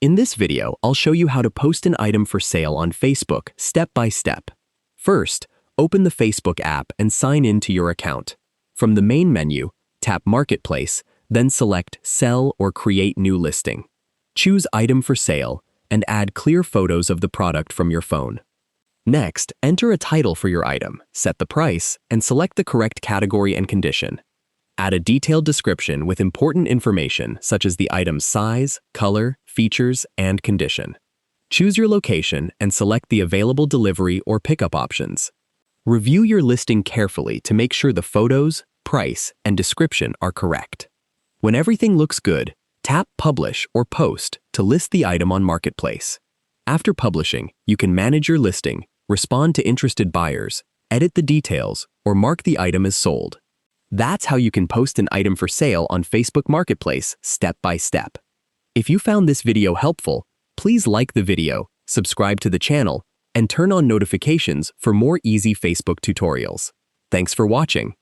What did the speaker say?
In this video, I'll show you how to post an item for sale on Facebook step by step. First, open the Facebook app and sign in to your account. From the main menu, tap Marketplace, then select Sell or Create New Listing. Choose Item for Sale and add clear photos of the product from your phone. Next, enter a title for your item, set the price, and select the correct category and condition. Add a detailed description with important information such as the item's size, color, features, and condition. Choose your location and select the available delivery or pickup options. Review your listing carefully to make sure the photos, price, and description are correct. When everything looks good, tap Publish or Post to list the item on Marketplace. After publishing, you can manage your listing, respond to interested buyers, edit the details, or mark the item as sold. That's how you can post an item for sale on Facebook Marketplace step by step. If you found this video helpful, please like the video, subscribe to the channel, and turn on notifications for more easy Facebook tutorials. Thanks for watching.